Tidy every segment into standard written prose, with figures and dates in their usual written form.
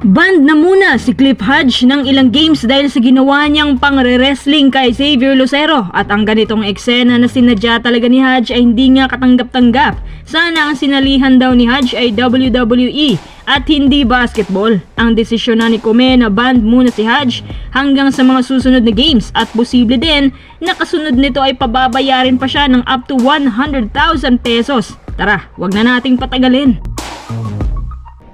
Banned na muna si Cliff Hodge ng ilang games dahil sa ginawa niyang pang-wrestling kay Xavier Lucero at ang ganitong eksena na sinadya talaga ni Hodge ay hindi nga katanggap-tanggap. Sana ang sinalihan daw ni Hodge ay WWE at hindi basketball. Ang desisyon na ni Kome na banned muna si Hodge hanggang sa mga susunod na games at posible din na kasunod nito ay pababayarin pa siya ng up to 100,000 pesos. Tara, wag na nating patagalin.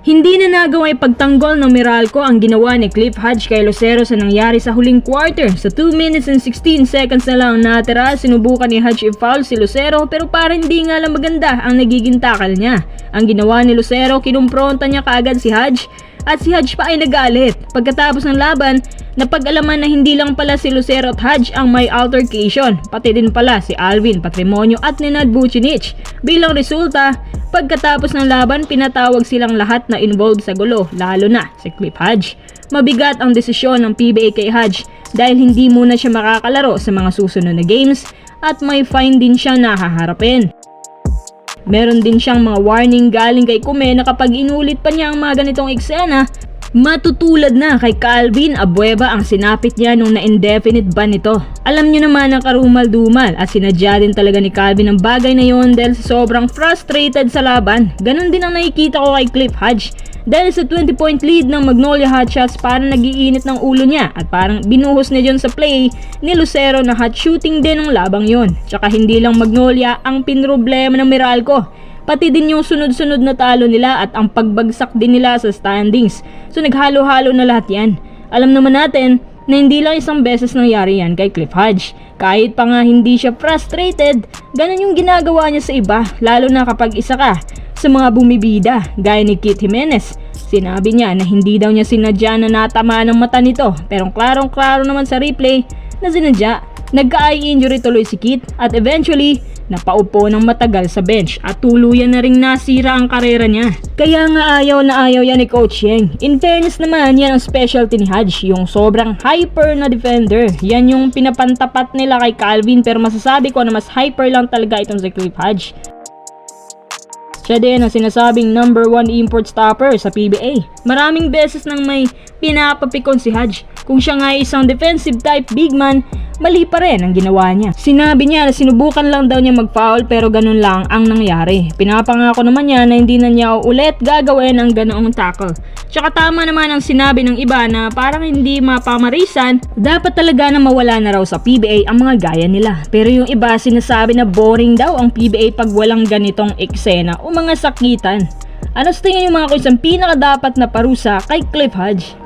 Hindi na nagawang pagtanggol ng Meralco ang ginawa ni Cliff Hodge kay Lucero sa nangyari sa huling quarter. Sa 2 minutes and 16 seconds na lang natira, sinubukan ni Hodge i-foul si Lucero pero parang hindi nga lang maganda ang nagiging tackle niya. Ang ginawa ni Lucero, kinumpronta niya kaagad si Hodge at si Hodge pa ay nagalit. Pagkatapos ng laban, napag-alaman na hindi lang pala si Lucero at Hodge ang may altercation, pati din pala si Alvin Patrimonio at Nenad Vucinic. Bilang resulta, pagkatapos ng laban, pinatawag silang lahat na involved sa gulo, lalo na si Cliff Hodge. Mabigat ang desisyon ng PBA kay Hodge dahil hindi muna siya makakalaro sa mga susunod na games at may fine din siya na haharapin. Meron din siyang mga warning galing kay Kome na kapag inulit pa niya ang mga ganitong eksena, matutulad na kay Calvin Abueva ang sinapit niya nung na-indefinite ban nito. Alam niyo naman ang karumal-dumal at sinadya din talaga ni Calvin ang bagay na yon dahil sobrang frustrated sa laban. Ganon din ang nakikita ko kay Cliff Hodge. Dahil sa 20-point lead ng Magnolia Hotshots, parang nagiinit ng ulo niya at parang binuhos niya dyan sa play ni Lucero na hot shooting din ng labang yon. Tsaka hindi lang Magnolia ang pinroblema ng Meralco, pati din yung sunod-sunod na talo nila at ang pagbagsak din nila sa standings. So naghalo-halo na lahat yan. Alam naman natin na hindi lang isang beses nangyari yan kay Cliff Hodge. Kahit pa nga hindi siya frustrated, ganun yung ginagawa niya sa iba, lalo na kapag isa ka sa mga bumibida gaya ni Kit Jimenez. Sinabi niya na hindi daw niya sinadya na natamaan ng mata nito, pero klarong-klaro naman sa replay na sinadya. Nagka-eye injury tuloy si Kit at eventually napaupo ng matagal sa bench at tuluyan na ring nasira ang karera niya. Kaya nga ayaw na ayaw yan ni Coach Yeng. In fairness naman, yan ang specialty ni Hodge, yung sobrang hyper na defender. Yan yung pinapantapat nila kay Calvin, pero masasabi ko na mas hyper lang talaga itong si Cliff Hodge. Siya din ang sinasabing number 1 import stopper sa PBA. Maraming beses nang may pinapapikon si Hodge. Kung siya nga isang defensive type big man, mali pa rin ang ginawa niya. Sinabi niya na sinubukan lang daw niya mag-foul pero ganun lang ang nangyari. Pinapangako naman niya na hindi na niya ulit gagawin ang ganoong tackle. Tsaka tama naman ang sinabi ng iba na parang hindi mapamarisan, dapat talaga na mawala na raw sa PBA ang mga gaya nila. Pero yung iba sinasabi na boring daw ang PBA pag walang ganitong eksena o mga sakitan. Ano sa tingin yung mga kuis ang pinakadapat na parusa kay Cliff Hodge?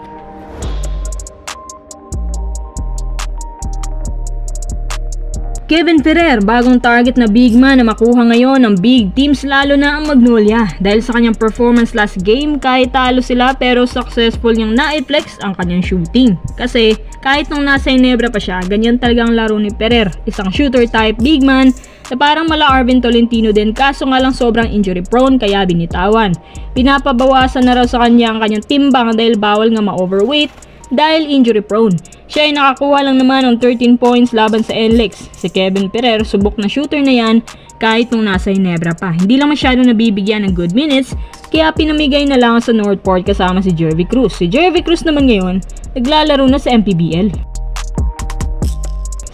Kevin Ferrer, bagong target na big man na makuha ngayon ng big teams, lalo na ang Magnolia. Dahil sa kanyang performance last game, kahit talo sila pero successful niyang na-flex ang kanyang shooting. Kasi kahit nung nasa Ginebra pa siya, ganyan talagang laro ni Ferrer. Isang shooter type big man na parang mala Arvin Tolentino din, kaso nga lang sobrang injury prone kaya binitawan. Pinapabawasan na raw sa kanya ang kanyang timbang dahil bawal nga ma-overweight dahil injury prone. Siya ay nakakuha lang naman ng 13 points laban sa NLEX. Si Kevin Ferrer, subok na shooter na yan kahit nung nasa Ginebra pa. Hindi lang masyado nabibigyan ng good minutes, kaya pinamigay na lang sa Northport kasama si Jervy Cruz. Si Jervy Cruz naman ngayon, naglalaro na sa MPBL.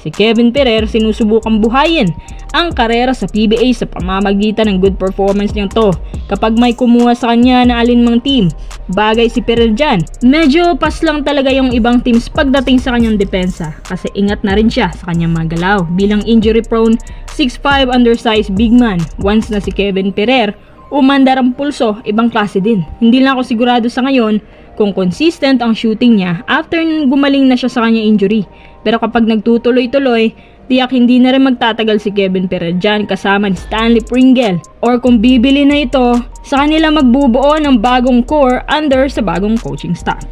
Si Kevin Ferrer sinusubukang buhayin ang karera sa PBA sa pamamagitan ng good performance niyang to. Kapag may kumuha sa kanya na alinmang team, bagay si Ferrer dyan. Medyo pas lang talaga yung ibang teams pagdating sa kanyang depensa kasi ingat na rin siya sa kanyang mga galaw. Bilang injury prone, 6'5" undersized big man, once na si Kevin Ferrer, umandar ang pulso, ibang klase din. Hindi lang ako sigurado sa ngayon kung consistent ang shooting niya after gumaling na siya sa kanyang injury. Pero kapag nagtutuloy-tuloy, tiyak hindi na rin magtatagal si Kevin Ferrer dyan kasama ni Stanley Pringle. Or kung bibili na ito, sa kanila magbubuo ng bagong core under sa bagong coaching staff.